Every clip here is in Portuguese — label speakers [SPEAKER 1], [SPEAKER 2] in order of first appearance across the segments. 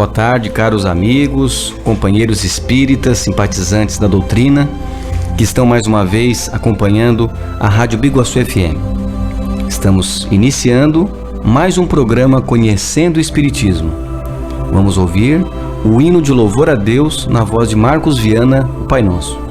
[SPEAKER 1] Boa tarde, caros amigos, companheiros espíritas, simpatizantes da doutrina, que estão mais uma vez acompanhando a Rádio Biguaçu FM. Estamos iniciando mais um programa Conhecendo o Espiritismo. Vamos ouvir o hino de louvor a Deus na voz de Marcos Viana, o Pai Nosso.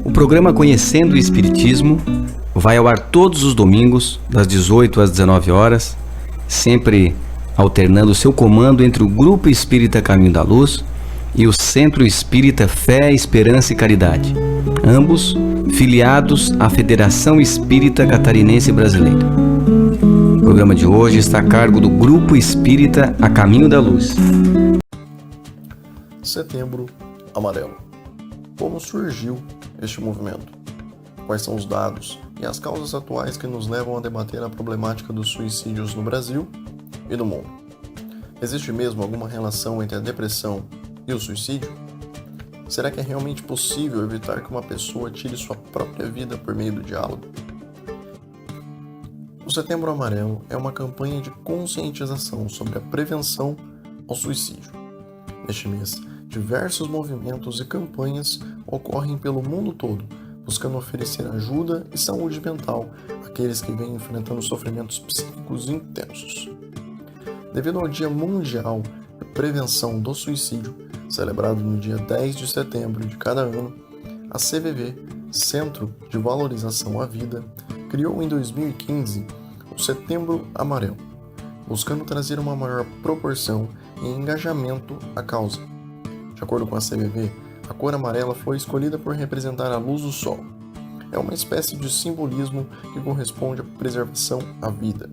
[SPEAKER 1] O programa Conhecendo o Espiritismo vai ao ar todos os domingos, das 18 às 19 horas, sempre alternando seu comando entre o Grupo Espírita Caminho da Luz e o Centro Espírita Fé, Esperança e Caridade, ambos filiados à Federação Espírita Catarinense Brasileira. O programa de hoje está a cargo do Grupo Espírita A Caminho da Luz.
[SPEAKER 2] Setembro Amarelo. Como surgiu este movimento? Quais são os dados e as causas atuais que nos levam a debater a problemática dos suicídios no Brasil e no mundo? Existe mesmo alguma relação entre a depressão e o suicídio? Será que é realmente possível evitar que uma pessoa tire sua própria vida por meio do diálogo? O Setembro Amarelo é uma campanha de conscientização sobre a prevenção ao suicídio. Neste mês, diversos movimentos e campanhas ocorrem pelo mundo todo, buscando oferecer ajuda e saúde mental àqueles que vêm enfrentando sofrimentos psíquicos intensos. Devido ao Dia Mundial de Prevenção do Suicídio, celebrado no dia 10 de setembro de cada ano, a CVV, Centro de Valorização à Vida, criou em 2015 o Setembro Amarelo, buscando trazer uma maior proporção e engajamento à causa. De acordo com a CVV, a cor amarela foi escolhida por representar a luz do sol. É uma espécie de simbolismo que corresponde à preservação à vida.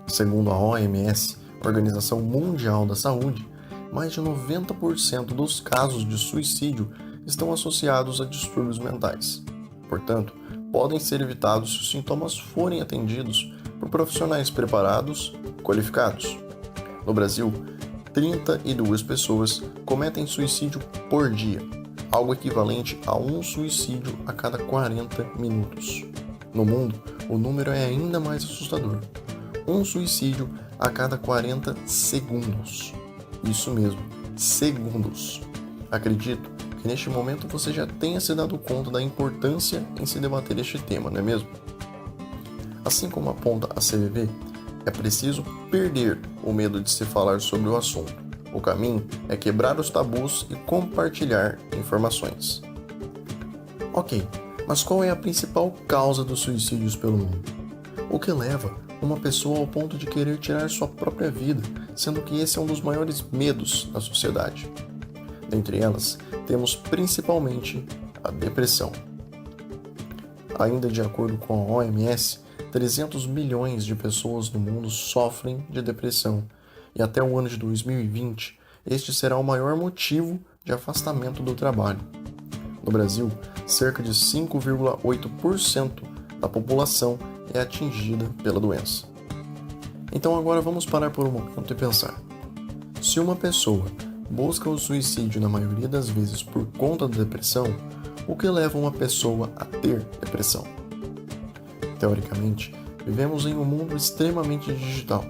[SPEAKER 2] Segundo a OMS, Organização Mundial da Saúde, mais de 90% dos casos de suicídio estão associados a distúrbios mentais. Portanto, podem ser evitados se os sintomas forem atendidos por profissionais preparados e qualificados. No Brasil, 32 pessoas cometem suicídio por dia, algo equivalente a um suicídio a cada 40 minutos. No mundo, o número é ainda mais assustador: um suicídio a cada 40 segundos. Isso mesmo, segundos. Acredito que neste momento você já tenha se dado conta da importância em se debater este tema, não é mesmo? Assim como aponta a CVV, é preciso perder o medo de se falar sobre o assunto. O caminho é quebrar os tabus e compartilhar informações. Ok, mas qual é a principal causa dos suicídios pelo mundo? O que leva uma pessoa ao ponto de querer tirar sua própria vida, sendo que esse é um dos maiores medos da sociedade? Dentre elas, temos principalmente a depressão. Ainda de acordo com a OMS, 300 milhões de pessoas no mundo sofrem de depressão, e até o ano de 2020, este será o maior motivo de afastamento do trabalho. No Brasil, cerca de 5,8% da população é atingida pela doença. Então agora vamos parar por um momento e pensar. Se uma pessoa busca o suicídio na maioria das vezes por conta da depressão, o que leva uma pessoa a ter depressão? Teoricamente, vivemos em um mundo extremamente digital,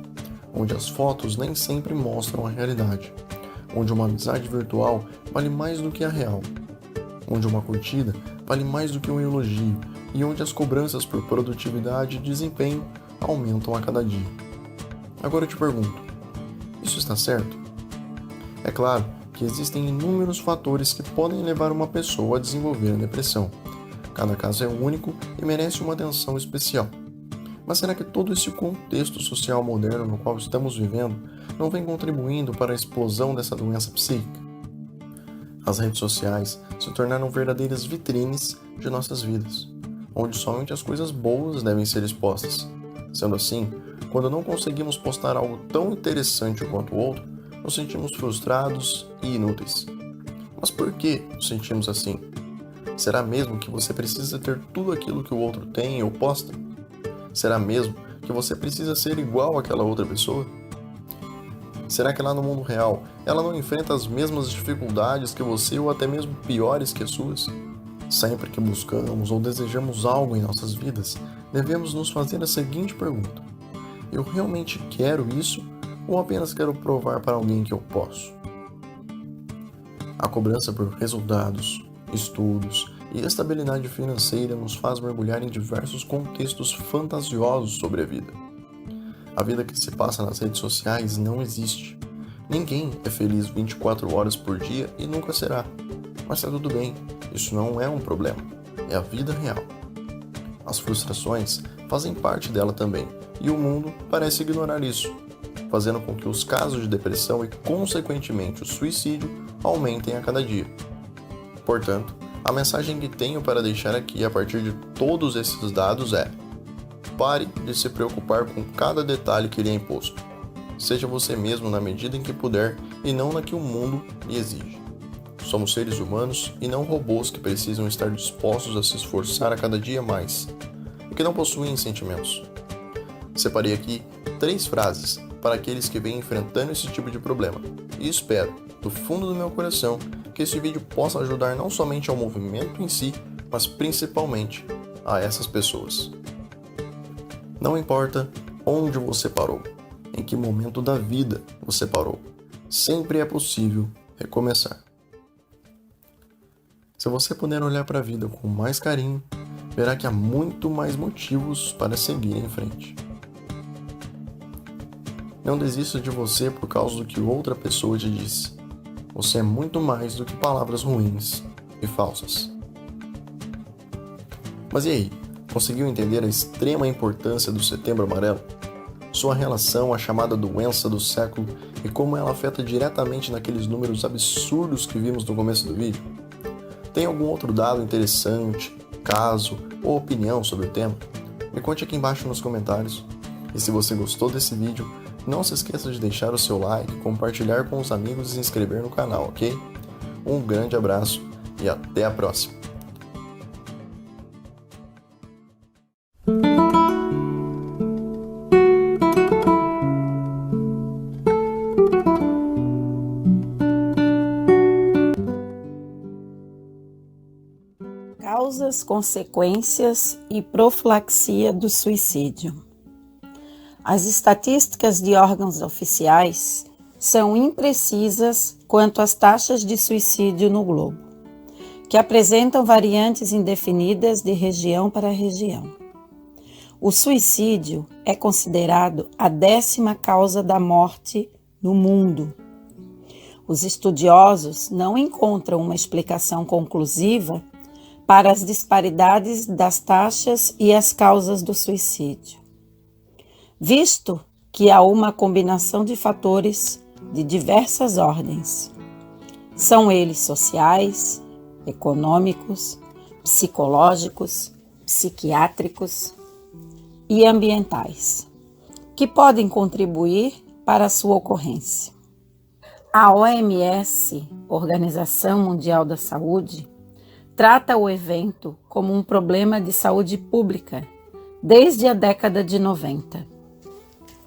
[SPEAKER 2] onde as fotos nem sempre mostram a realidade, onde uma amizade virtual vale mais do que a real, onde uma curtida vale mais do que um elogio e onde as cobranças por produtividade e desempenho aumentam a cada dia. Agora eu te pergunto, isso está certo? É claro que existem inúmeros fatores que podem levar uma pessoa a desenvolver a depressão. Cada caso é único e merece uma atenção especial. Mas será que todo esse contexto social moderno no qual estamos vivendo não vem contribuindo para a explosão dessa doença psíquica? As redes sociais se tornaram verdadeiras vitrines de nossas vidas, onde somente as coisas boas devem ser expostas. Sendo assim, quando não conseguimos postar algo tão interessante quanto o outro, nos sentimos frustrados e inúteis. Mas por que nos sentimos assim? Será mesmo que você precisa ter tudo aquilo que o outro tem ou posta? Será mesmo que você precisa ser igual àquela outra pessoa? Será que lá no mundo real ela não enfrenta as mesmas dificuldades que você ou até mesmo piores que as suas? Sempre que buscamos ou desejamos algo em nossas vidas, devemos nos fazer a seguinte pergunta: eu realmente quero isso ou apenas quero provar para alguém que eu posso? A cobrança por resultados, estudos e estabilidade financeira nos faz mergulhar em diversos contextos fantasiosos sobre a vida. A vida que se passa nas redes sociais não existe. Ninguém é feliz 24 horas por dia e nunca será. Mas tá tudo bem, isso não é um problema, é a vida real. As frustrações fazem parte dela também, e o mundo parece ignorar isso, fazendo com que os casos de depressão e, consequentemente, o suicídio aumentem a cada dia. Portanto, a mensagem que tenho para deixar aqui a partir de todos esses dados é: pare de se preocupar com cada detalhe que lhe é imposto. Seja você mesmo na medida em que puder e não na que o mundo lhe exige. Somos seres humanos e não robôs que precisam estar dispostos a se esforçar a cada dia mais e que não possuem sentimentos. Separei aqui 3 frases para aqueles que vêm enfrentando esse tipo de problema e espero, do fundo do meu coração, que esse vídeo possa ajudar não somente ao movimento em si, mas principalmente a essas pessoas. Não importa onde você parou, em que momento da vida você parou. sempre é possível recomeçar. Se você puder olhar para a vida com mais carinho, verá que há muito mais motivos para seguir em frente. Não desista de você por causa do que outra pessoa te disse. Você é muito mais do que palavras ruins e falsas. Mas e aí? Conseguiu entender a extrema importância do Setembro Amarelo? Sua relação à chamada doença do século e como ela afeta diretamente naqueles números absurdos que vimos no começo do vídeo? Tem algum outro dado interessante, caso ou opinião sobre o tema? Me conte aqui embaixo nos comentários. E se você gostou desse vídeo, não se esqueça de deixar o seu like, compartilhar com os amigos e se inscrever no canal, ok? Um grande abraço e até a próxima!
[SPEAKER 3] Causas, consequências e profilaxia do suicídio. As estatísticas de órgãos oficiais são imprecisas quanto às taxas de suicídio no globo, que apresentam variantes indefinidas de região para região. O suicídio é considerado a 10ª causa da morte no mundo. Os estudiosos não encontram uma explicação conclusiva para as disparidades das taxas e as causas do suicídio, visto que há uma combinação de fatores de diversas ordens. São eles sociais, econômicos, psicológicos, psiquiátricos e ambientais, que podem contribuir para a sua ocorrência. A OMS, Organização Mundial da Saúde, trata o evento como um problema de saúde pública desde a década de 90.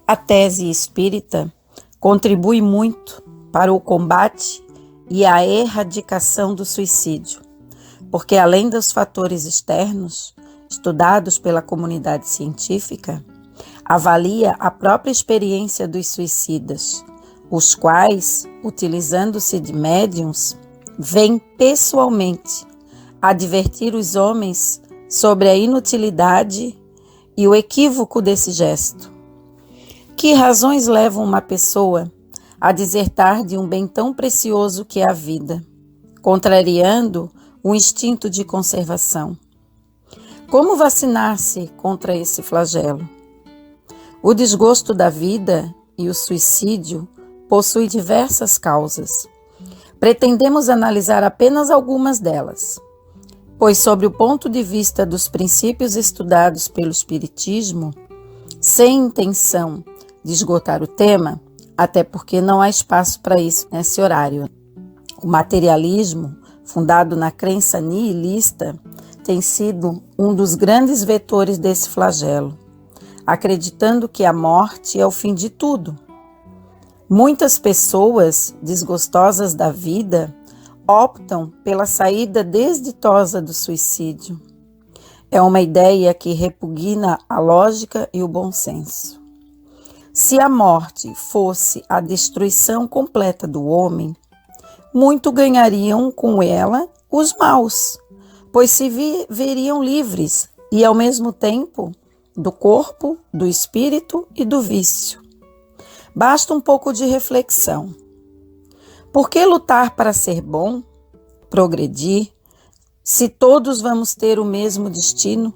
[SPEAKER 3] A tese espírita contribui muito para o combate e a erradicação do suicídio, porque além dos fatores externos, estudados pela comunidade científica, avalia a própria experiência dos suicidas, os quais, utilizando-se de médiuns, vêm pessoalmente advertir os homens sobre a inutilidade e o equívoco desse gesto. Que razões levam uma pessoa a desertar de um bem tão precioso que é a vida, contrariando o instinto de conservação? Como vacinar-se contra esse flagelo? O desgosto da vida e o suicídio possuem diversas causas. Pretendemos analisar apenas algumas delas, pois, sob o ponto de vista dos princípios estudados pelo Espiritismo, sem intenção de esgotar o tema, até porque não há espaço para isso nesse horário. O materialismo, fundado na crença nihilista, tem sido um dos grandes vetores desse flagelo, acreditando que a morte é o fim de tudo. Muitas pessoas, desgostosas da vida, optam pela saída desditosa do suicídio. É uma ideia que repugna a lógica e o bom senso. Se a morte fosse a destruição completa do homem, muito ganhariam com ela os maus, pois se veriam livres e, ao mesmo tempo, do corpo, do espírito e do vício. Basta um pouco de reflexão. Por que lutar para ser bom, progredir, se todos vamos ter o mesmo destino,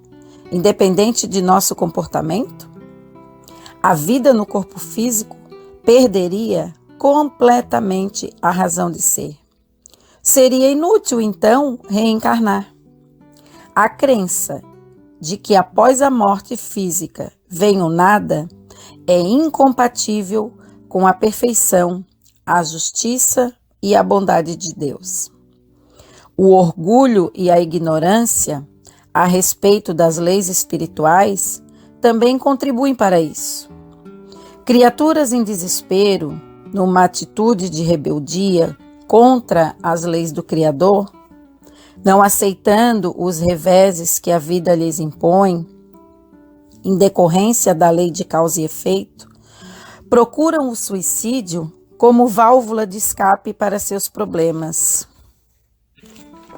[SPEAKER 3] independente de nosso comportamento? A vida no corpo físico perderia completamente a razão de ser. Seria inútil, então, reencarnar. A crença de que após a morte física vem o nada é incompatível com a perfeição, a justiça e a bondade de Deus. O orgulho e a ignorância a respeito das leis espirituais também contribuem para isso. Criaturas em desespero, numa atitude de rebeldia contra as leis do Criador, não aceitando os reveses que a vida lhes impõe, em decorrência da lei de causa e efeito, procuram o suicídio como válvula de escape para seus problemas,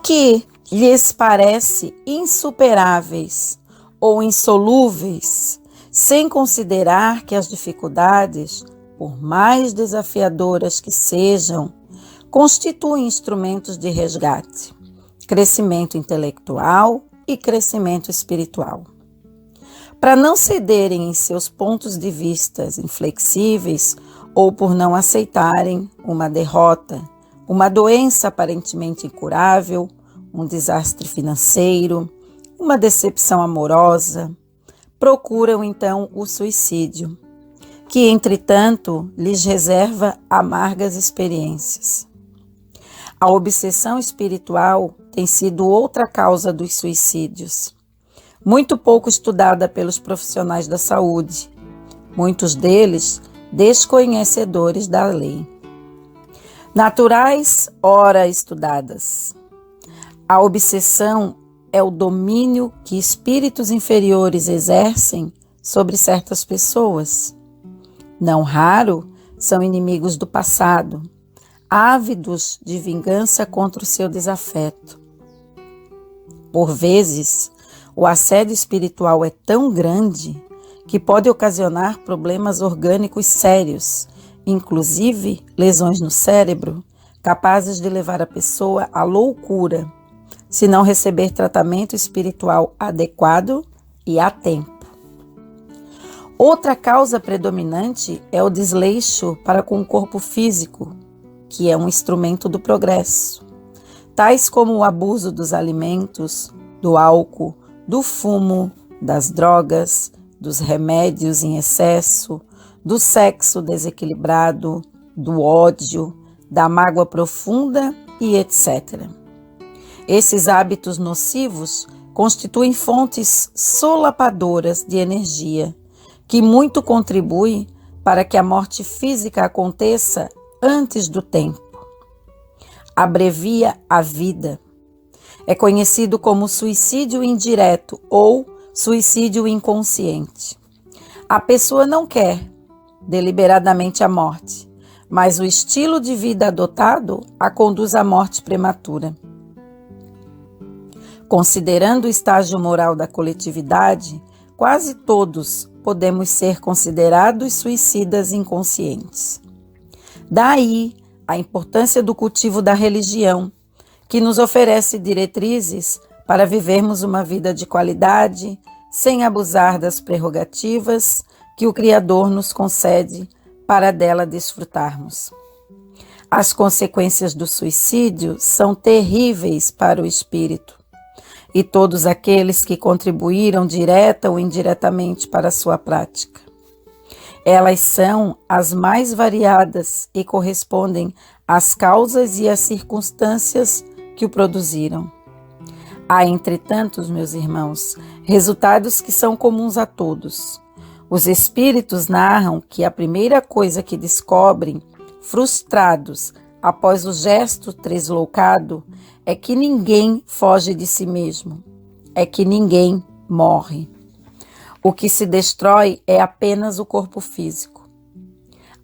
[SPEAKER 3] que lhes parece insuperáveis ou insolúveis, sem considerar que as dificuldades, por mais desafiadoras que sejam, constituem instrumentos de resgate, crescimento intelectual e crescimento espiritual. Para não cederem em seus pontos de vista inflexíveis ou por não aceitarem uma derrota, uma doença aparentemente incurável, um desastre financeiro, uma decepção amorosa, procuram então o suicídio, que, entretanto, lhes reserva amargas experiências. A obsessão espiritual tem sido outra causa dos suicídios, muito pouco estudada pelos profissionais da saúde, muitos deles desconhecedores da lei. Naturais, ora estudadas. A obsessão é o domínio que espíritos inferiores exercem sobre certas pessoas. Não raro, são inimigos do passado, ávidos de vingança contra o seu desafeto. Por vezes, o assédio espiritual é tão grande que pode ocasionar problemas orgânicos sérios, inclusive lesões no cérebro, capazes de levar a pessoa à loucura, se não receber tratamento espiritual adequado e a tempo. Outra causa predominante é o desleixo para com o corpo físico, que é um instrumento do progresso, tais como o abuso dos alimentos, do álcool, do fumo, das drogas, dos remédios em excesso, do sexo desequilibrado, do ódio, da mágoa profunda e etc. Esses hábitos nocivos constituem fontes solapadoras de energia, que muito contribui para que a morte física aconteça antes do tempo. Abrevia a vida. É conhecido como suicídio indireto ou suicídio inconsciente. A pessoa não quer deliberadamente a morte, mas o estilo de vida adotado a conduz à morte prematura. Considerando o estágio moral da coletividade, quase todos podemos ser considerados suicidas inconscientes. Daí a importância do cultivo da religião, que nos oferece diretrizes para vivermos uma vida de qualidade, sem abusar das prerrogativas que o Criador nos concede para dela desfrutarmos. As consequências do suicídio são terríveis para o espírito, e todos aqueles que contribuíram direta ou indiretamente para a sua prática. Elas são as mais variadas e correspondem às causas e às circunstâncias que o produziram. Há, entretanto, meus irmãos, resultados que são comuns a todos. Os espíritos narram que a primeira coisa que descobrem, frustrados após o gesto tresloucado, é que ninguém foge de si mesmo, é que ninguém morre. O que se destrói é apenas o corpo físico.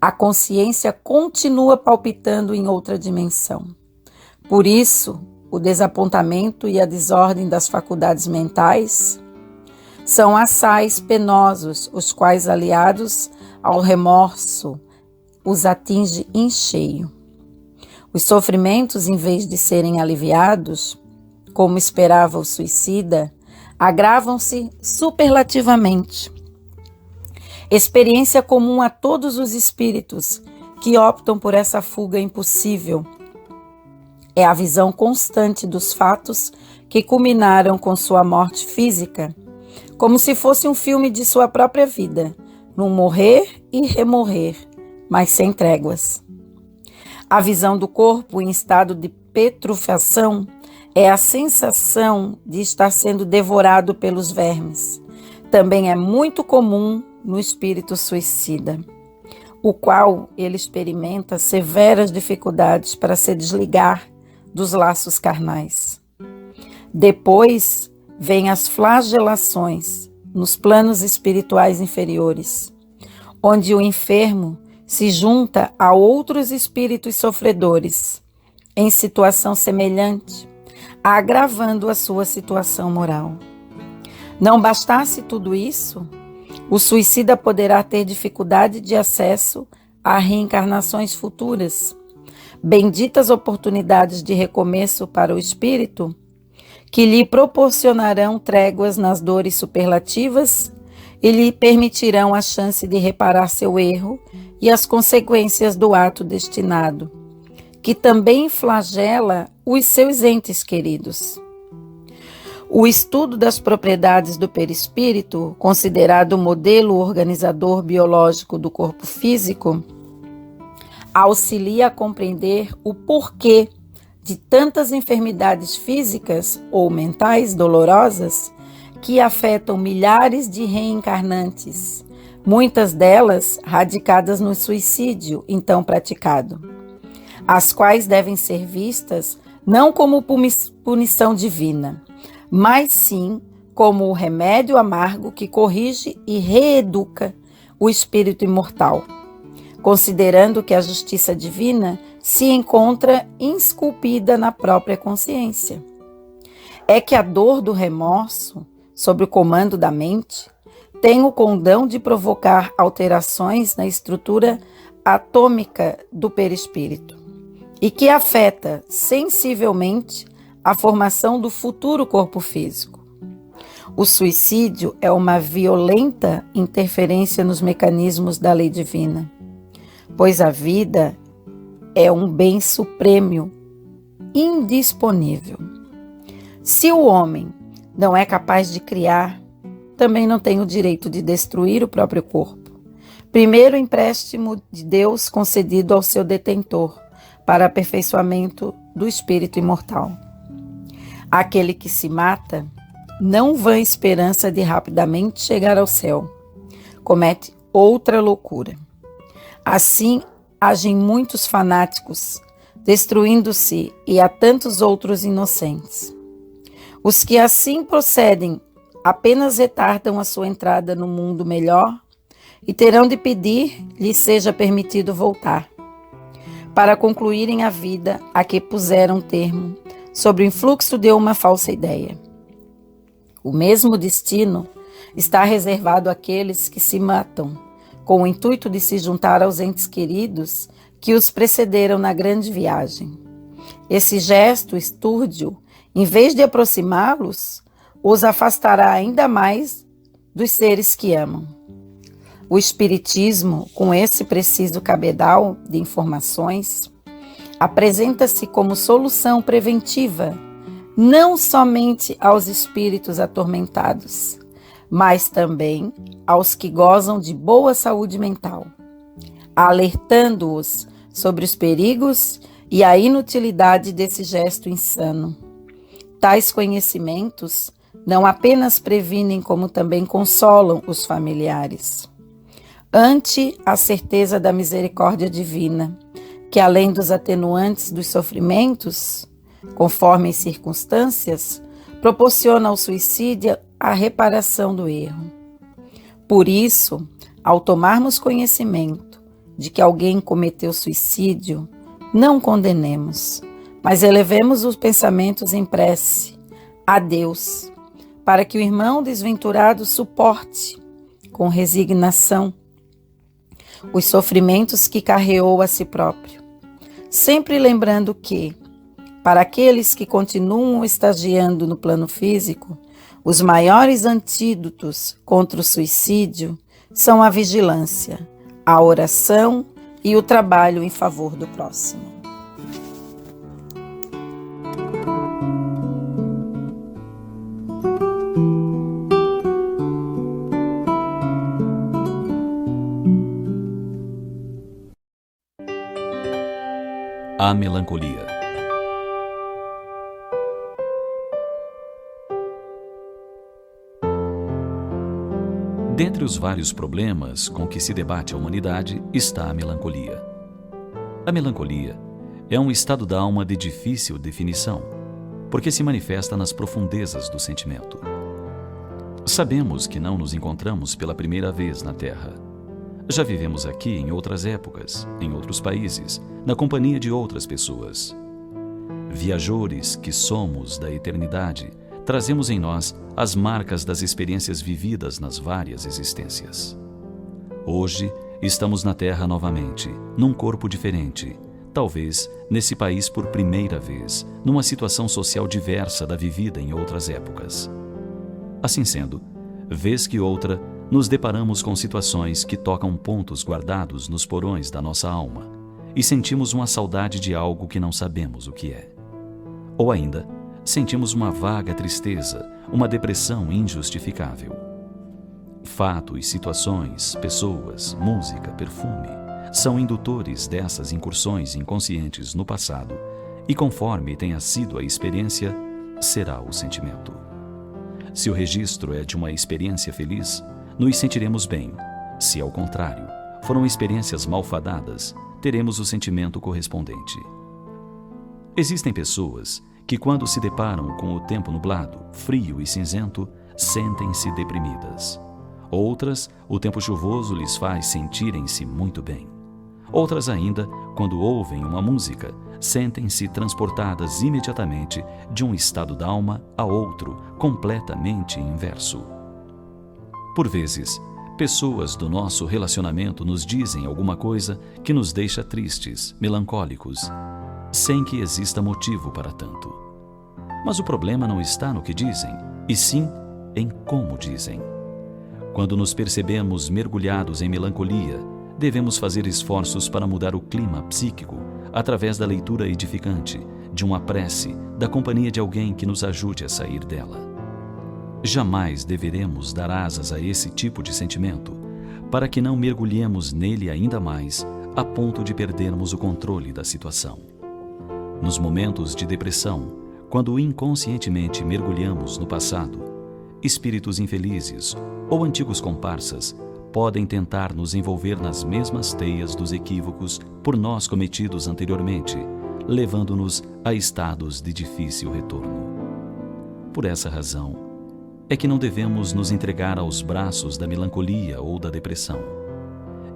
[SPEAKER 3] A consciência continua palpitando em outra dimensão. Por isso, o desapontamento e a desordem das faculdades mentais são assais penosos, os quais, aliados ao remorso, os atinge em cheio. Os sofrimentos, em vez de serem aliviados, como esperava o suicida, agravam-se superlativamente. Experiência comum a todos os espíritos que optam por essa fuga impossível é a visão constante dos fatos que culminaram com sua morte física, como se fosse um filme de sua própria vida, num morrer e remorrer, mas sem tréguas. A visão do corpo em estado de putrefação é a sensação de estar sendo devorado pelos vermes. Também é muito comum no espírito suicida, o qual ele experimenta severas dificuldades para se desligar dos laços carnais. Depois vêm as flagelações nos planos espirituais inferiores, onde o enfermo se junta a outros espíritos sofredores em situação semelhante, agravando a sua situação moral. Não bastasse tudo isso, o suicida poderá ter dificuldade de acesso a reencarnações futuras, benditas oportunidades de recomeço para o espírito, que lhe proporcionarão tréguas nas dores superlativas e lhe permitirão a chance de reparar seu erro e as consequências do ato destinado, que também flagela os seus entes queridos. O estudo das propriedades do perispírito, considerado o modelo organizador biológico do corpo físico, auxilia a compreender o porquê de tantas enfermidades físicas ou mentais dolorosas que afetam milhares de reencarnantes, muitas delas radicadas no suicídio então praticado, as quais devem ser vistas não como punição divina, mas sim como o remédio amargo que corrige e reeduca o espírito imortal, considerando que a justiça divina se encontra esculpida na própria consciência. É que a dor do remorso, sob o comando da mente, tem o condão de provocar alterações na estrutura atômica do perispírito e que afeta sensivelmente a formação do futuro corpo físico. O suicídio é uma violenta interferência nos mecanismos da lei divina, pois a vida é um bem supremo, indisponível. Se o homem não é capaz de criar, também não tem o direito de destruir o próprio corpo. Primeiro empréstimo de Deus concedido ao seu detentor, para aperfeiçoamento do espírito imortal. Aquele que se mata, não vã esperança de rapidamente chegar ao céu, comete outra loucura. Assim, agem muitos fanáticos, destruindo-se e há tantos outros inocentes. Os que assim procedem apenas retardam a sua entrada no mundo melhor e terão de pedir lhe seja permitido voltar, para concluírem a vida a que puseram termo sobre o influxo de uma falsa ideia. O mesmo destino está reservado àqueles que se matam, com o intuito de se juntar aos entes queridos que os precederam na grande viagem. Esse gesto estúrdio, em vez de aproximá-los, os afastará ainda mais dos seres que amam. O Espiritismo, com esse preciso cabedal de informações, apresenta-se como solução preventiva, não somente aos espíritos atormentados, mas também aos que gozam de boa saúde mental, alertando-os sobre os perigos e a inutilidade desse gesto insano. Tais conhecimentos não apenas previnem, como também consolam os familiares. Ante a certeza da misericórdia divina, que além dos atenuantes dos sofrimentos, conforme as circunstâncias, proporciona ao suicídio a reparação do erro. Por isso, ao tomarmos conhecimento de que alguém cometeu suicídio, não condenemos, mas elevemos os pensamentos em prece a Deus, para que o irmão desventurado suporte, com resignação, os sofrimentos que carreou a si próprio, sempre lembrando que, para aqueles que continuam estagiando no plano físico, os maiores antídotos contra o suicídio são a vigilância, a oração e o trabalho em favor do próximo.
[SPEAKER 4] A melancolia. Dentre os vários problemas com que se debate a humanidade está a melancolia. A melancolia é um estado da alma de difícil definição, porque se manifesta nas profundezas do sentimento. Sabemos que não nos encontramos pela primeira vez na Terra. Já vivemos aqui em outras épocas, em outros países, na companhia de outras pessoas. Viajores que somos da eternidade, trazemos em nós as marcas das experiências vividas nas várias existências. Hoje, estamos na Terra novamente, num corpo diferente, talvez nesse país por primeira vez, numa situação social diversa da vivida em outras épocas. Assim sendo, vez que outra, nos deparamos com situações que tocam pontos guardados nos porões da nossa alma e sentimos uma saudade de algo que não sabemos o que é. Ou ainda, sentimos uma vaga tristeza, uma depressão injustificável. Fatos, situações, pessoas, música, perfume são indutores dessas incursões inconscientes no passado e, conforme tenha sido a experiência, será o sentimento. Se o registro é de uma experiência feliz, nos sentiremos bem. Se, ao contrário, foram experiências malfadadas, teremos o sentimento correspondente. Existem pessoas que, quando se deparam com o tempo nublado, frio e cinzento, sentem-se deprimidas. Outras, o tempo chuvoso lhes faz sentirem-se muito bem. Outras ainda, quando ouvem uma música, sentem-se transportadas imediatamente de um estado d'alma a outro, completamente inverso. Por vezes, pessoas do nosso relacionamento nos dizem alguma coisa que nos deixa tristes, melancólicos, sem que exista motivo para tanto. Mas o problema não está no que dizem, e sim em como dizem. Quando nos percebemos mergulhados em melancolia, devemos fazer esforços para mudar o clima psíquico através da leitura edificante, de uma prece, da companhia de alguém que nos ajude a sair dela. Jamais deveremos dar asas a esse tipo de sentimento, para que não mergulhemos nele ainda mais, a ponto de perdermos o controle da situação. Nos momentos de depressão, quando inconscientemente mergulhamos no passado, espíritos infelizes ou antigos comparsas podem tentar nos envolver nas mesmas teias dos equívocos por nós cometidos anteriormente, levando-nos a estados de difícil retorno. Por essa razão, é que não devemos nos entregar aos braços da melancolia ou da depressão.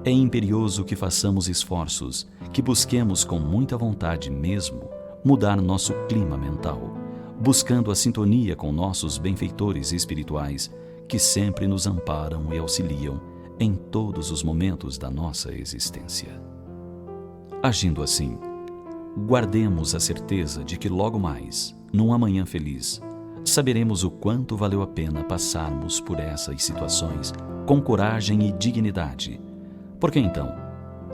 [SPEAKER 4] É imperioso que façamos esforços, que busquemos com muita vontade mesmo mudar nosso clima mental, buscando a sintonia com nossos benfeitores espirituais que sempre nos amparam e auxiliam em todos os momentos da nossa existência. Agindo assim, guardemos a certeza de que logo mais, num amanhã feliz, saberemos o quanto valeu a pena passarmos por essas situações com coragem e dignidade, porque então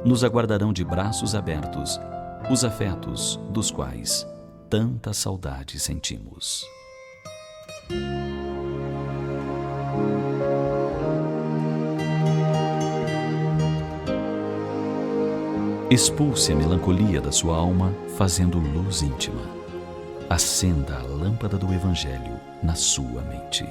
[SPEAKER 4] nos aguardarão de braços abertos os afetos dos quais tanta saudade sentimos. Expulse a melancolia da sua alma fazendo luz íntima. Acenda a lâmpada do Evangelho na sua mente.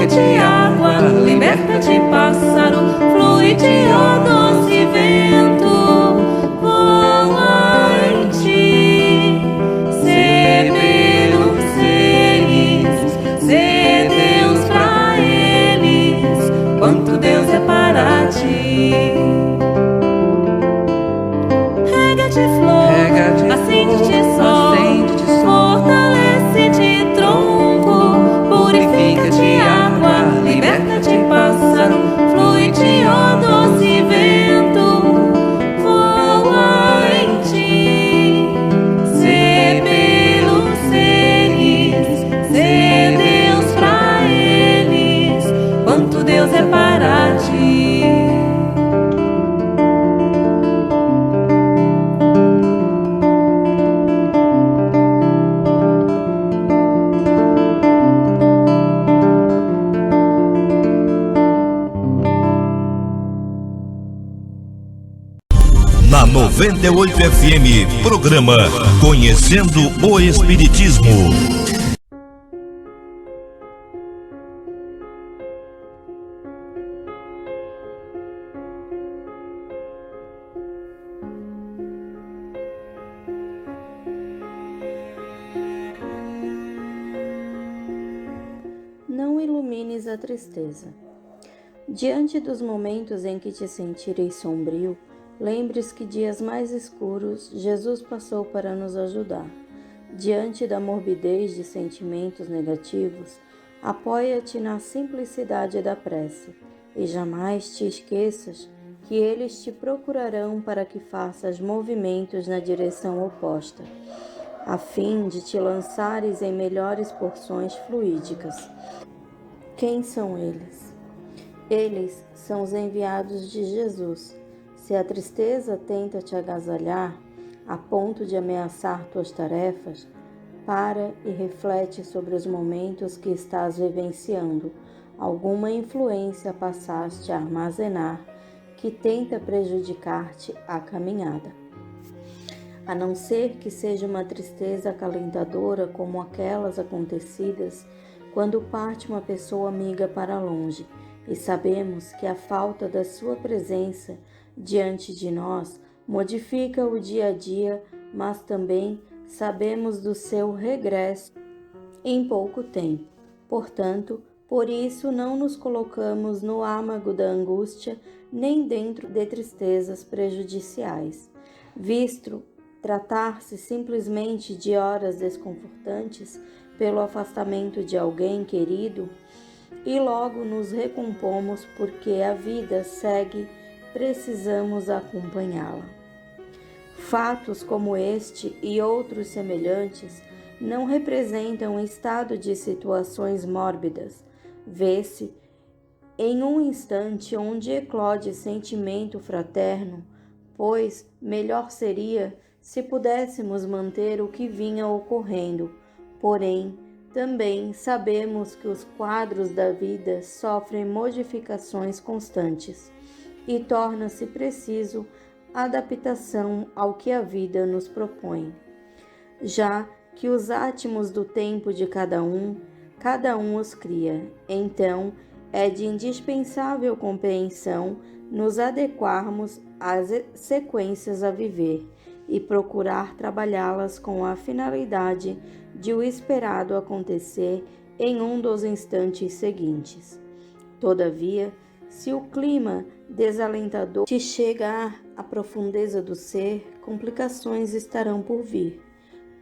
[SPEAKER 5] de água, liberta de pássaro, flui de ó doce vento, voa
[SPEAKER 6] 98 FM, programa Conhecendo o Espiritismo.
[SPEAKER 7] Não ilumines a tristeza. Diante dos momentos em que te sentires sombrio, lembre-se que dias mais escuros Jesus passou para nos ajudar. Diante da morbidez de sentimentos negativos, apoia-te na simplicidade da prece e jamais te esqueças que eles te procurarão para que faças movimentos na direção oposta, a fim de te lançares em melhores porções fluídicas. Quem são eles? Eles são os enviados de Jesus. Se a tristeza tenta te agasalhar a ponto de ameaçar tuas tarefas, para e reflete sobre os momentos que estás vivenciando. Alguma influência passaste a armazenar que tenta prejudicar-te a caminhada. A não ser que seja uma tristeza acalentadora como aquelas acontecidas quando parte uma pessoa amiga para longe, e sabemos que a falta da sua presença diante de nós modifica o dia a dia, mas também sabemos do seu regresso em pouco tempo. Portanto, por isso não nos colocamos no âmago da angústia, nem dentro de tristezas prejudiciais. Visto tratar-se simplesmente de horas desconfortantes pelo afastamento de alguém querido, e logo nos recompomos porque a vida segue, precisamos acompanhá-la. Fatos como este e outros semelhantes não representam um estado de situações mórbidas. Vê-se em um instante onde eclode sentimento fraterno, pois melhor seria se pudéssemos manter o que vinha ocorrendo. Porém, também sabemos que os quadros da vida sofrem modificações constantes e torna-se preciso adaptação ao que a vida nos propõe. Já que os átomos do tempo de cada um os cria, então é de indispensável compreensão nos adequarmos às sequências a viver e procurar trabalhá-las com a finalidade de o esperado acontecer em um dos instantes seguintes. Todavia, se o clima desalentador te chegar à profundeza do ser, complicações estarão por vir,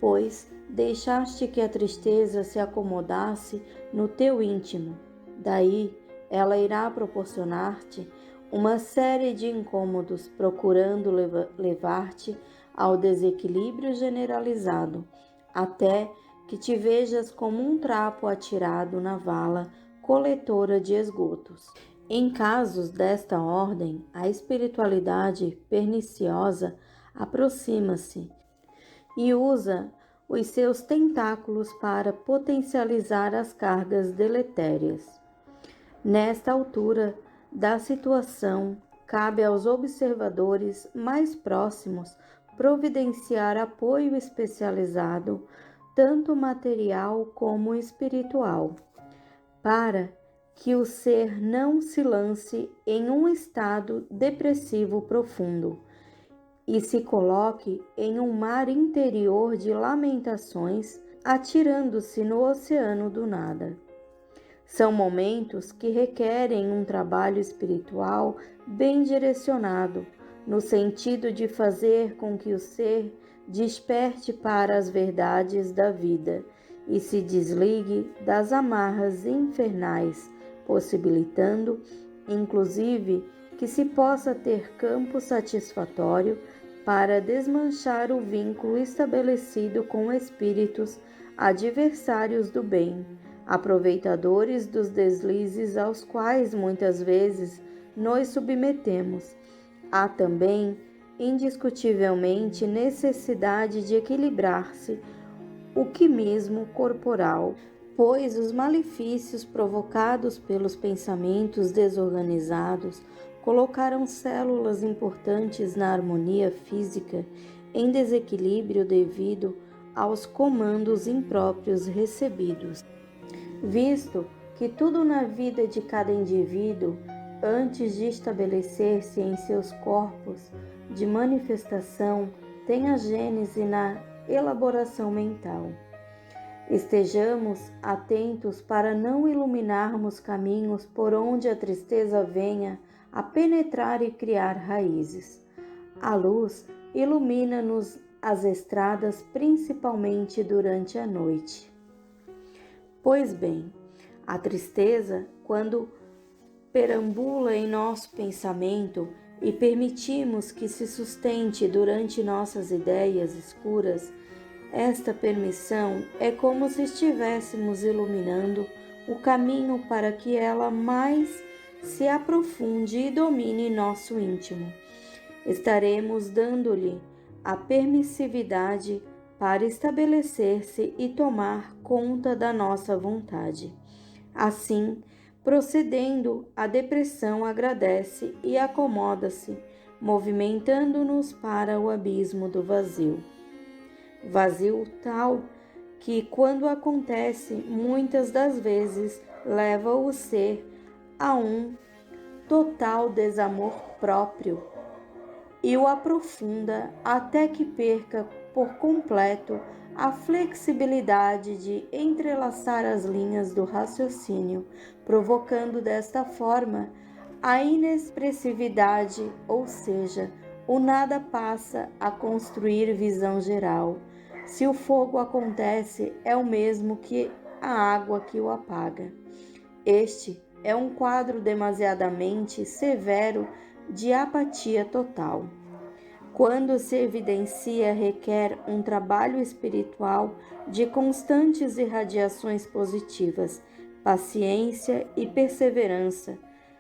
[SPEAKER 7] pois deixaste que a tristeza se acomodasse no teu íntimo. Daí, ela irá proporcionar-te uma série de incômodos, procurando levar-te ao desequilíbrio generalizado, até que te vejas como um trapo atirado na vala coletora de esgotos. Em casos desta ordem, a espiritualidade perniciosa aproxima-se e usa os seus tentáculos para potencializar as cargas deletérias. Nesta altura da situação, cabe aos observadores mais próximos providenciar apoio especializado, tanto material como espiritual, para que o ser não se lance em um estado depressivo profundo e se coloque em um mar interior de lamentações, atirando-se no oceano do nada. São momentos que requerem um trabalho espiritual bem direcionado, no sentido de fazer com que o ser desperte para as verdades da vida e se desligue das amarras infernais, possibilitando, inclusive, que se possa ter campo satisfatório para desmanchar o vínculo estabelecido com espíritos adversários do bem, aproveitadores dos deslizes aos quais muitas vezes nos submetemos. Há também, indiscutivelmente, necessidade de equilibrar-se o quimismo corporal, pois os malefícios provocados pelos pensamentos desorganizados colocaram células importantes na harmonia física em desequilíbrio devido aos comandos impróprios recebidos. Visto que tudo na vida de cada indivíduo, antes de estabelecer-se em seus corpos de manifestação, tem a gênese na elaboração mental. Estejamos atentos para não iluminarmos caminhos por onde a tristeza venha a penetrar e criar raízes. A luz ilumina-nos as estradas, principalmente durante a noite. Pois bem, a tristeza, quando perambula em nosso pensamento e permitimos que se sustente durante nossas ideias escuras, esta permissão é como se estivéssemos iluminando o caminho para que ela mais se aprofunde e domine nosso íntimo. Estaremos dando-lhe a permissividade para estabelecer-se e tomar conta da nossa vontade. Assim, procedendo, a depressão agradece e acomoda-se, movimentando-nos para o abismo do vazio. Vazio tal que, quando acontece, muitas das vezes leva o ser a um total desamor próprio e o aprofunda até que perca por completo a flexibilidade de entrelaçar as linhas do raciocínio, provocando desta forma a inexpressividade, ou seja, o nada passa a construir visão geral. Se o fogo acontece, é o mesmo que a água que o apaga. Este é um quadro demasiadamente severo de apatia total. Quando se evidencia, requer um trabalho espiritual de constantes irradiações positivas, paciência e perseverança.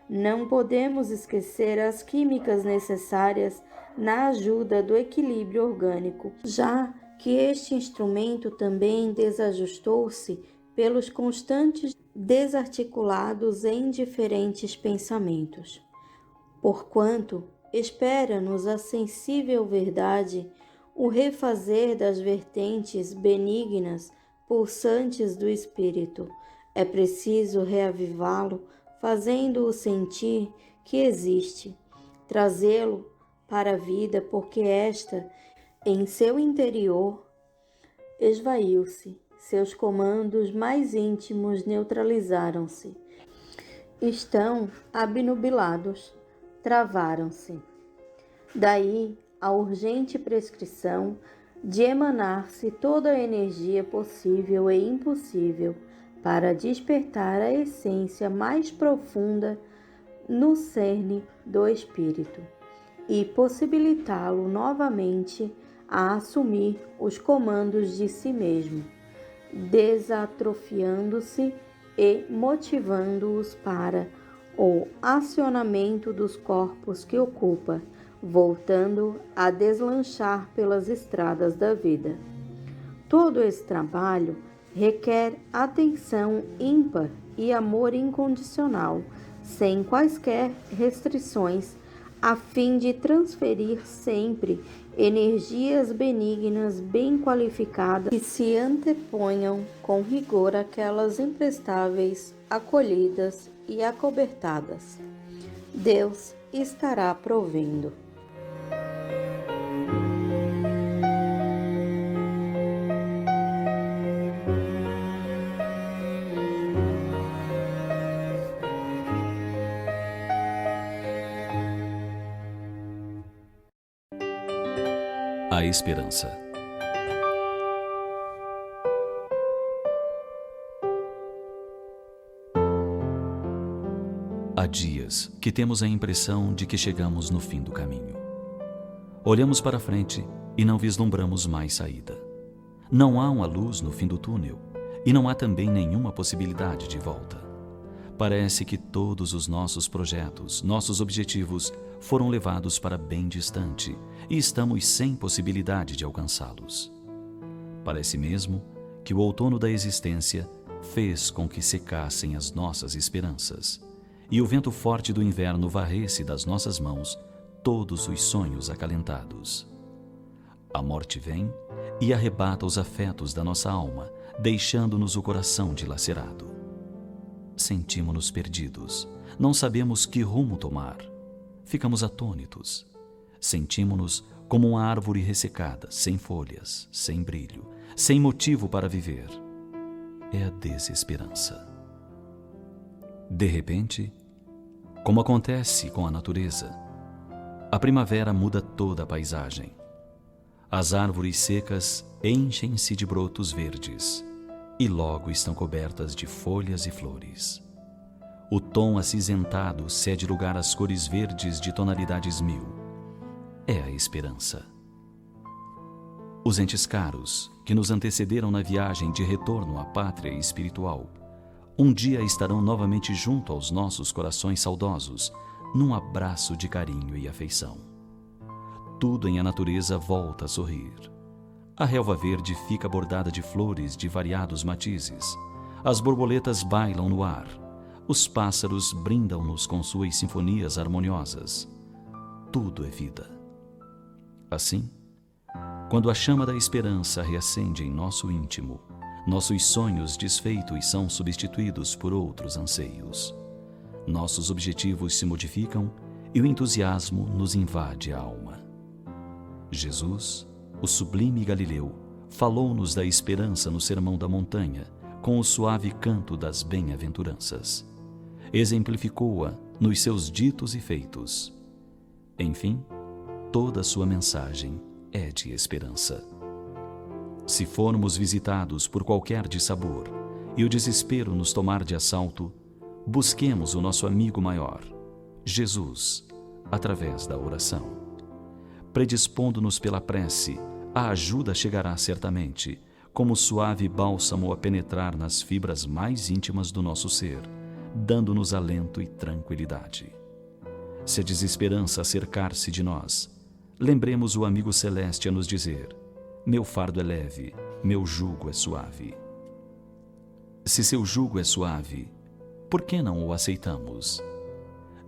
[SPEAKER 7] Não podemos esquecer as químicas necessárias na ajuda do equilíbrio orgânico, já que este instrumento também desajustou-se pelos constantes desarticulados em diferentes pensamentos. Porquanto espera-nos a sensível verdade, o refazer das vertentes benignas, pulsantes do espírito. É preciso reavivá-lo, fazendo-o sentir que existe, trazê-lo para a vida, porque esta, em seu interior, esvaiu-se, seus comandos mais íntimos neutralizaram-se, estão abnubilados, travaram-se. Daí a urgente prescrição de emanar-se toda a energia possível e impossível para despertar a essência mais profunda no cerne do espírito e possibilitá-lo novamente a assumir os comandos de si mesmo, desatrofiando-se e motivando-os para o acionamento dos corpos que ocupa, voltando a deslanchar pelas estradas da vida. Todo esse trabalho requer atenção ímpar e amor incondicional, sem quaisquer restrições, a fim de transferir sempre energias benignas bem qualificadas que se anteponham com rigor àquelas imprestáveis, acolhidas e acobertadas. Deus estará provendo.
[SPEAKER 4] A esperança. Há dias que temos a impressão de que chegamos no fim do caminho. Olhamos para frente e não vislumbramos mais saída. Não há uma luz no fim do túnel e não há também nenhuma possibilidade de volta. Parece que todos os nossos projetos, nossos objetivos foram levados para bem distante e estamos sem possibilidade de alcançá-los. Parece mesmo que o outono da existência fez com que secassem as nossas esperanças e o vento forte do inverno varresse das nossas mãos todos os sonhos acalentados. A morte vem e arrebata os afetos da nossa alma, deixando-nos o coração dilacerado. Sentimos-nos perdidos, não sabemos que rumo tomar. Ficamos atônitos. Sentimos-nos como uma árvore ressecada, sem folhas, sem brilho, sem motivo para viver. É a desesperança. De repente, como acontece com a natureza, a primavera muda toda a paisagem. As árvores secas enchem-se de brotos verdes e logo estão cobertas de folhas e flores. O tom acinzentado cede lugar às cores verdes de tonalidades mil. É a esperança. Os entes caros que nos antecederam na viagem de retorno à pátria espiritual, um dia estarão novamente junto aos nossos corações saudosos, num abraço de carinho e afeição. Tudo em a natureza volta a sorrir. A relva verde fica bordada de flores de variados matizes. As borboletas bailam no ar. Os pássaros brindam-nos com suas sinfonias harmoniosas. Tudo é vida. Assim, quando a chama da esperança reacende em nosso íntimo, nossos sonhos desfeitos são substituídos por outros anseios. Nossos objetivos se modificam e o entusiasmo nos invade a alma. Jesus, o sublime Galileu, falou-nos da esperança no Sermão da Montanha, com o suave canto das bem-aventuranças. Exemplificou-a nos seus ditos e feitos. Enfim, toda a sua mensagem é de esperança. Se formos visitados por qualquer dissabor e o desespero nos tomar de assalto, busquemos o nosso amigo maior, Jesus, através da oração. Predispondo-nos pela prece, a ajuda chegará certamente, como suave bálsamo a penetrar nas fibras mais íntimas do nosso ser, dando-nos alento e tranquilidade. Se a desesperança acercar-se de nós, lembremos o amigo celeste a nos dizer: meu fardo é leve, meu jugo é suave. Se seu jugo é suave, por que não o aceitamos?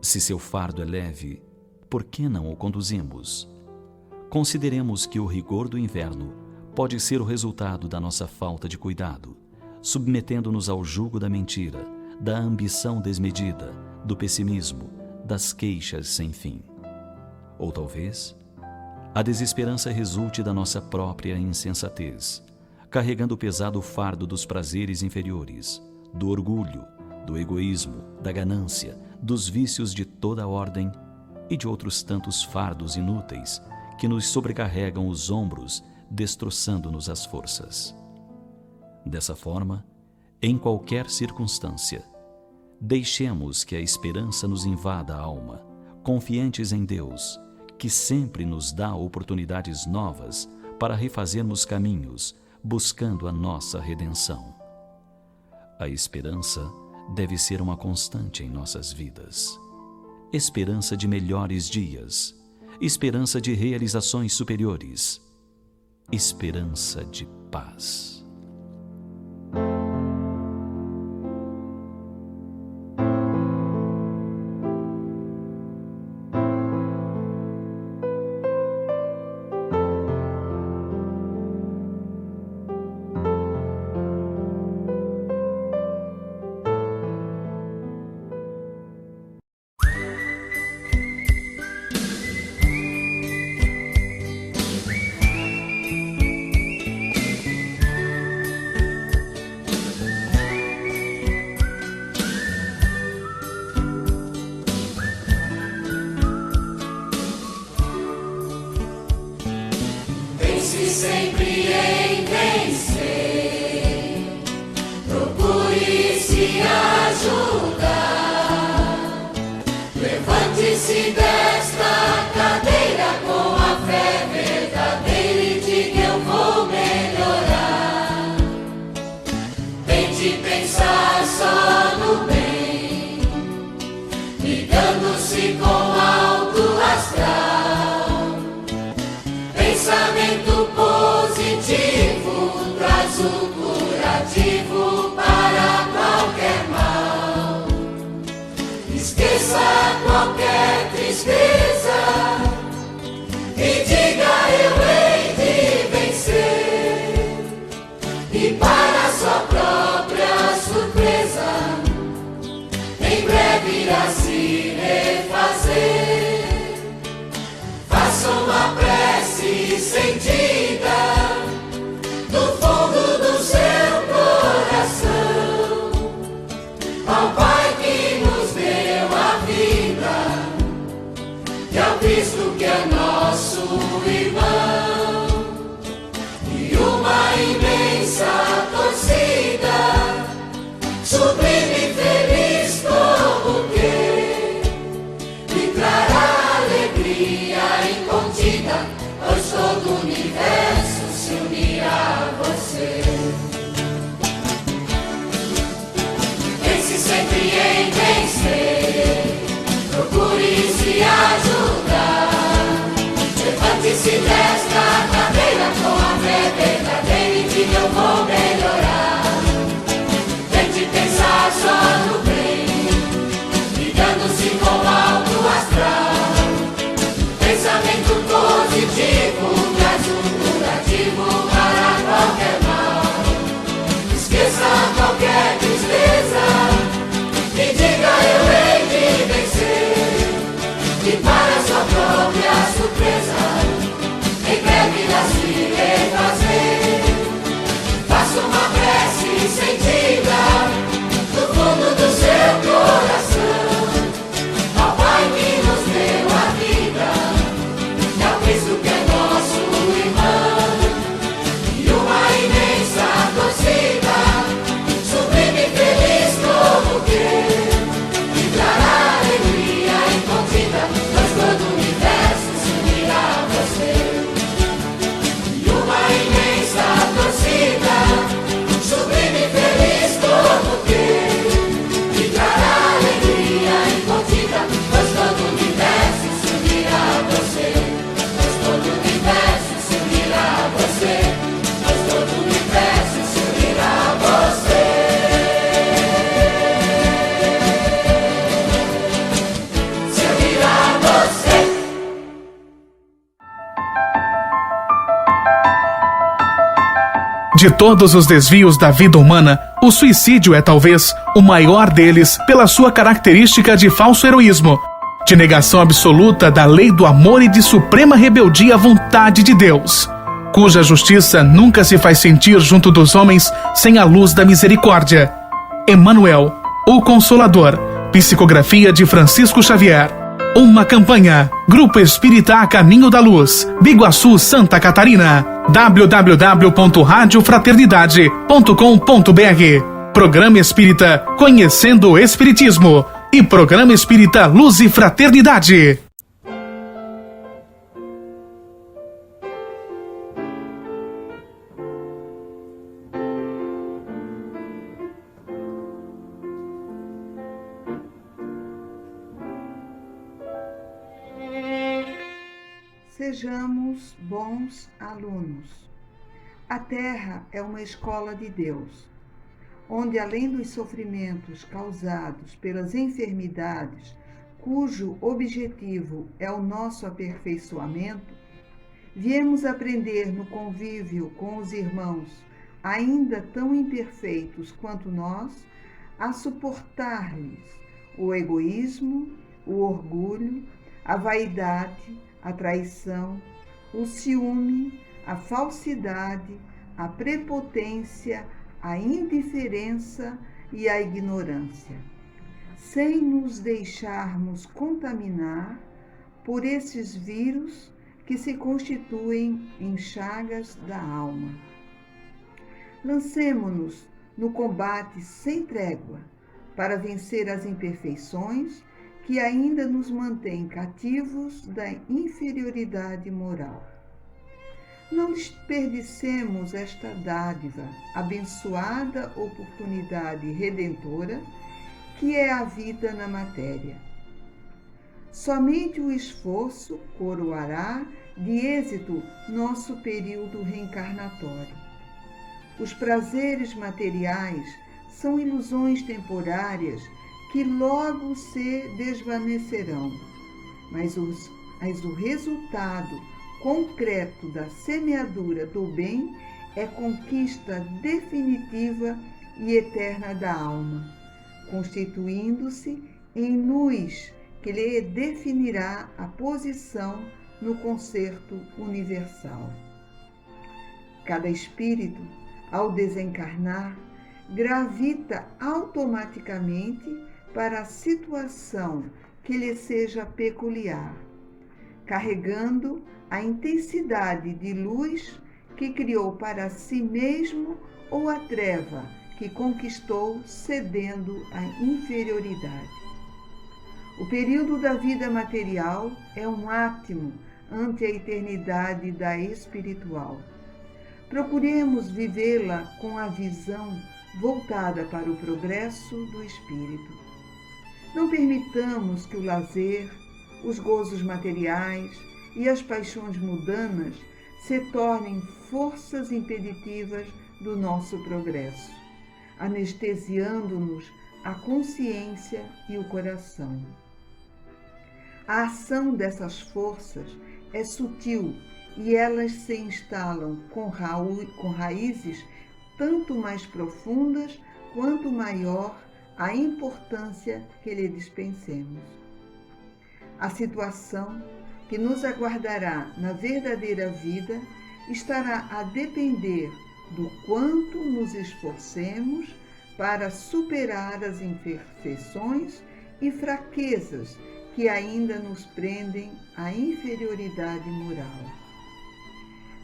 [SPEAKER 4] Se seu fardo é leve, por que não o conduzimos? Consideremos que o rigor do inverno pode ser o resultado da nossa falta de cuidado, submetendo-nos ao jugo da mentira, da ambição desmedida, do pessimismo, das queixas sem fim. Ou talvez a desesperança resulte da nossa própria insensatez, carregando o pesado fardo dos prazeres inferiores, do orgulho, do egoísmo, da ganância, dos vícios de toda a ordem e de outros tantos fardos inúteis que nos sobrecarregam os ombros, destroçando-nos as forças. Dessa forma, em qualquer circunstância, deixemos que a esperança nos invada a alma, confiantes em Deus, que sempre nos dá oportunidades novas para refazermos caminhos, buscando a nossa redenção. A esperança deve ser uma constante em nossas vidas. Esperança de melhores dias, esperança de realizações superiores, esperança de paz.
[SPEAKER 5] tristeza e diga eu hei de vencer. E para sua própria surpresa, em breve irá se refazer. Faça uma prece sentida do fundo do seu coração ao Pai que nos deu a vida e ao Cristo que é nosso irmão. E uma imensa torcida, sublime e feliz como que lhe trará alegria incontida, pois todo o universo se unirá a você. Pense sempre em vencer, procure se ajudar. Levante-se desta cadeira com a fé verdadeira e diga eu vou melhorar. Tente pensar só no bem, ligando-se com o alto astral. Pensamento positivo traz curativo para qualquer mal. Esqueça qualquer tristeza e diga eu hei de vencer. E para sua própria surpresa, em breve irá se refazer. Faça uma prece sentida do fundo do seu coração ao Pai que nos deu a vida e ao Cristo que é nosso irmão. E uma imensa torcida, sublime e feliz como que lhe trará alegria incontida, pois todo o universo se unirá a você. E uma imensa torcida, sublime e feliz como que lhe trará alegria incontida, pois todo o universo se unirá a você. Pois todo o universo se unirá a você. Pois todo o universo se unirá a você. Se unirá a você.
[SPEAKER 8] De todos os desvios da vida humana, o suicídio é talvez o maior deles pela sua característica de falso heroísmo, de negação absoluta da lei do amor e de suprema rebeldia à vontade de Deus, cuja justiça nunca se faz sentir junto dos homens sem a luz da misericórdia. Emmanuel, o Consolador, psicografia de Francisco Xavier. Uma campanha. Grupo Espírita A Caminho da Luz, Biguaçu, Santa Catarina. www.radiofraternidade.com.br. Programa Espírita Conhecendo o Espiritismo e Programa Espírita Luz e Fraternidade.
[SPEAKER 9] Sejamos bons alunos. A Terra é uma escola de Deus, onde além dos sofrimentos causados pelas enfermidades, cujo objetivo é o nosso aperfeiçoamento, viemos aprender no convívio com os irmãos, ainda tão imperfeitos quanto nós, a suportar-lhes o egoísmo, o orgulho, a vaidade, a traição, o ciúme, a falsidade, a prepotência, a indiferença e a ignorância, sem nos deixarmos contaminar por esses vírus que se constituem em chagas da alma. Lancemo-nos no combate sem trégua para vencer as imperfeições que ainda nos mantêm cativos da inferioridade moral. Não desperdicemos esta dádiva, abençoada oportunidade redentora, que é a vida na matéria. Somente o esforço coroará de êxito nosso período reencarnatório. Os prazeres materiais são ilusões temporárias que logo se desvanecerão, mas o resultado concreto da semeadura do bem é conquista definitiva e eterna da alma, constituindo-se em luz que lhe definirá a posição no concerto universal. Cada espírito, ao desencarnar, gravita automaticamente para a situação que lhe seja peculiar, carregando a intensidade de luz que criou para si mesmo ou a treva que conquistou cedendo à inferioridade. O período da vida material é um átimo ante a eternidade da espiritual. Procuremos vivê-la com a visão voltada para o progresso do espírito. Não permitamos que o lazer, os gozos materiais e as paixões mundanas se tornem forças impeditivas do nosso progresso, anestesiando-nos a consciência e o coração. A ação dessas forças é sutil e elas se instalam com raízes tanto mais profundas quanto maior a importância que lhe dispensemos. A situação que nos aguardará na verdadeira vida estará a depender do quanto nos esforcemos para superar as imperfeições e fraquezas que ainda nos prendem à inferioridade moral.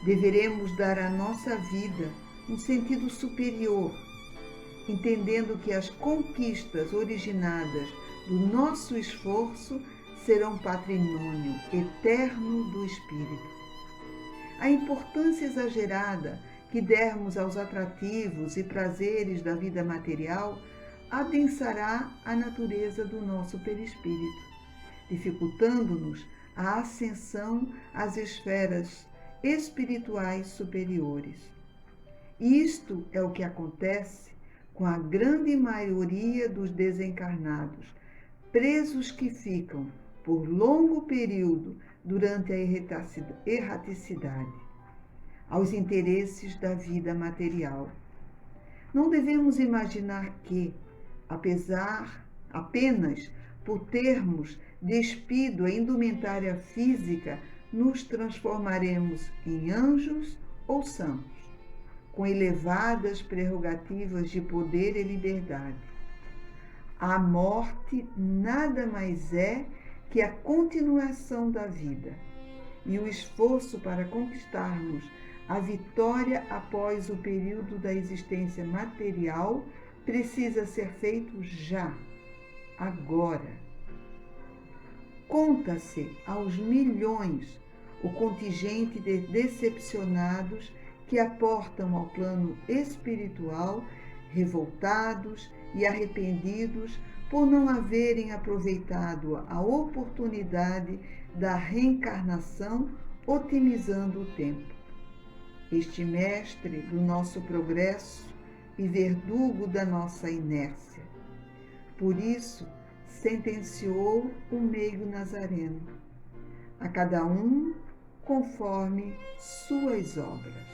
[SPEAKER 9] Deveremos dar à nossa vida um sentido superior, entendendo que as conquistas originadas do nosso esforço serão patrimônio eterno do espírito. A importância exagerada que dermos aos atrativos e prazeres da vida material adensará a natureza do nosso perispírito, dificultando-nos a ascensão às esferas espirituais superiores. Isto é o que acontece com a grande maioria dos desencarnados, presos que ficam por longo período durante a erraticidade, aos interesses da vida material. Não devemos imaginar que, apenas por termos despido a indumentária física, nos transformaremos em anjos ou santos, com elevadas prerrogativas de poder e liberdade. A morte nada mais é que a continuação da vida, e o esforço para conquistarmos a vitória após o período da existência material precisa ser feito já, agora. Conta-se aos milhões o contingente de decepcionados que aportam ao plano espiritual, revoltados e arrependidos por não haverem aproveitado a oportunidade da reencarnação, otimizando o tempo. Este mestre do nosso progresso e verdugo da nossa inércia. Por isso, sentenciou o meigo Nazareno, a cada um conforme suas obras.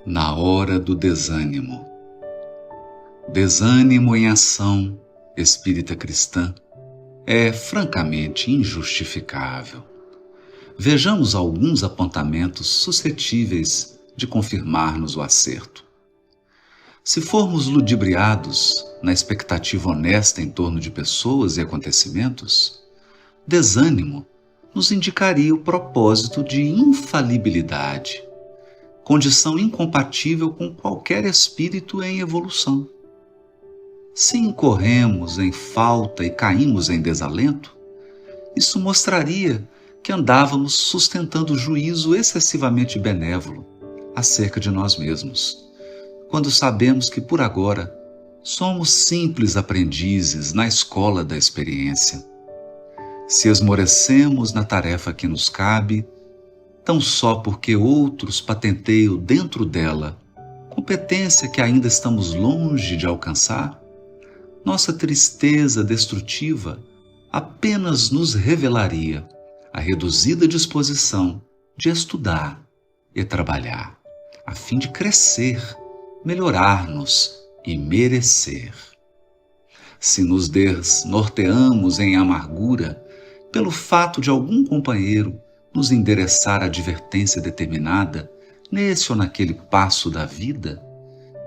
[SPEAKER 10] Na hora do desânimo. Desânimo em ação espírita cristã é francamente injustificável. Vejamos alguns apontamentos suscetíveis de confirmar-nos o acerto. Se formos ludibriados na expectativa honesta em torno de pessoas e acontecimentos, desânimo nos indicaria o propósito de infalibilidade, condição incompatível com qualquer espírito em evolução. se incorremos em falta e caímos em desalento, isso mostraria que andávamos sustentando juízo excessivamente benévolo acerca de nós mesmos, quando sabemos que por agora somos simples aprendizes na escola da experiência. Se esmorecemos na tarefa que nos cabe, tão só porque outros patenteiam dentro dela competência que ainda estamos longe de alcançar, nossa tristeza destrutiva apenas nos revelaria a reduzida disposição de estudar e trabalhar, a fim de crescer, melhorar-nos e merecer. Se nos desnorteamos em amargura pelo fato de algum companheiro nos endereçar a advertência determinada nesse ou naquele passo da vida,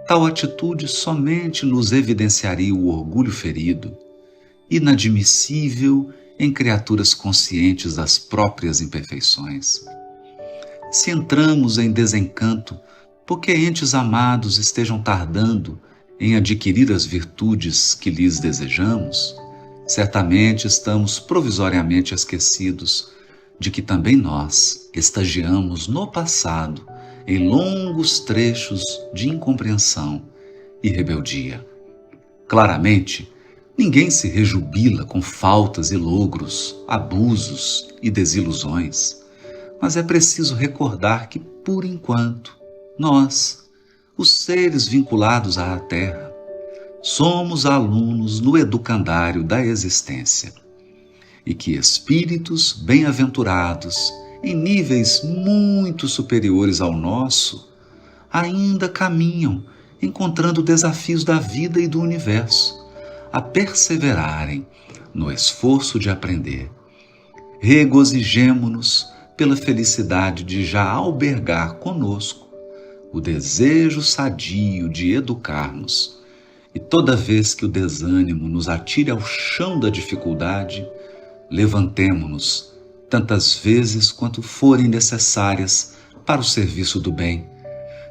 [SPEAKER 10] tal atitude somente nos evidenciaria o orgulho ferido, inadmissível em criaturas conscientes das próprias imperfeições. Se entramos em desencanto porque entes amados estejam tardando em adquirir as virtudes que lhes desejamos, certamente estamos provisoriamente esquecidos de que também nós estagiamos no passado em longos trechos de incompreensão e rebeldia. Claramente, ninguém se rejubila com faltas e logros, abusos e desilusões, mas é preciso recordar que, por enquanto, nós, os seres vinculados à Terra, somos alunos no educandário da existência e que espíritos bem-aventurados em níveis muito superiores ao nosso ainda caminham encontrando desafios da vida e do universo a perseverarem no esforço de aprender. Regozijemo-nos pela felicidade de já albergar conosco o desejo sadio de educar-nos, e toda vez que o desânimo nos atire ao chão da dificuldade, levantemo-nos tantas vezes quanto forem necessárias para o serviço do bem,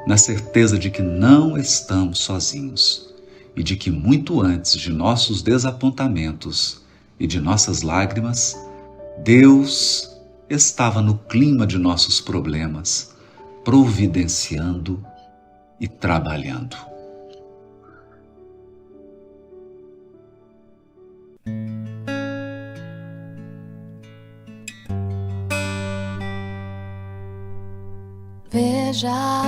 [SPEAKER 10] na certeza de que não estamos sozinhos e de que muito antes de nossos desapontamentos e de nossas lágrimas, Deus estava no clima de nossos problemas, providenciando e trabalhando.
[SPEAKER 11] Veja,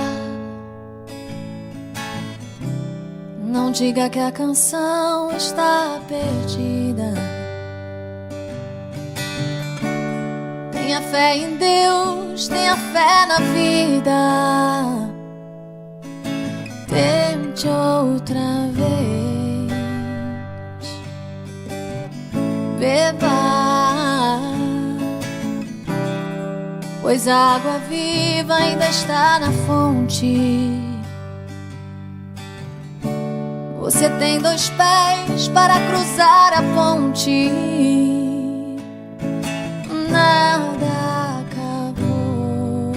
[SPEAKER 11] não diga que a canção está perdida. Tenha fé em Deus, tenha fé na vida. Tente outra vez. Beba, pois a água viva ainda está na fonte. Você tem 2 pés para cruzar a ponte. Nada acabou.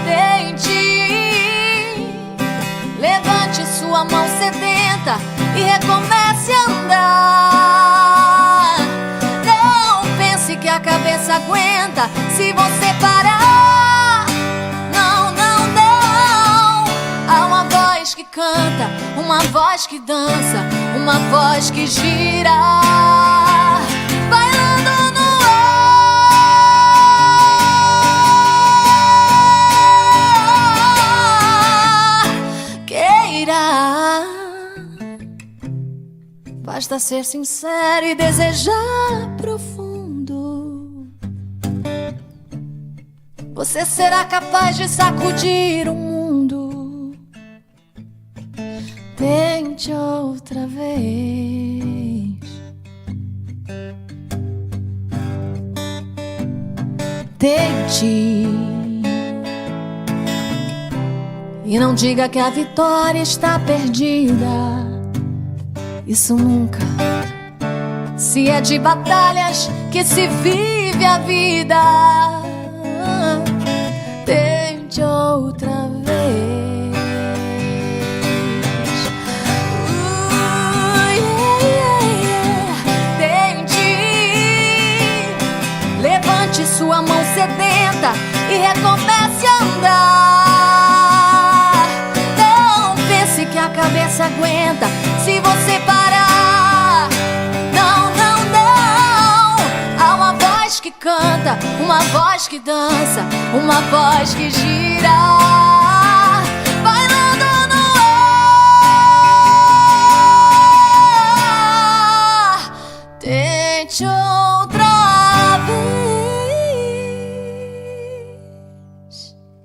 [SPEAKER 11] Tente, levante sua mão sedenta e recomece a andar. Não pense que a cabeça aguenta se você parar. Não, não, não. Há uma voz que canta, uma voz que dança, uma voz que gira, bailando no ar. Queira, basta ser sincero e desejar profundo. Você será capaz de sacudir o mundo. Tente outra vez. Tente. E não diga que a vitória está perdida. Isso nunca. Se é de batalhas que se vive a vida. Tente outra comece a andar. Não pense que a cabeça aguenta se você parar. Não, não, não. Há uma voz que canta, uma voz que dança, uma voz que gira, bailando no ar. Tente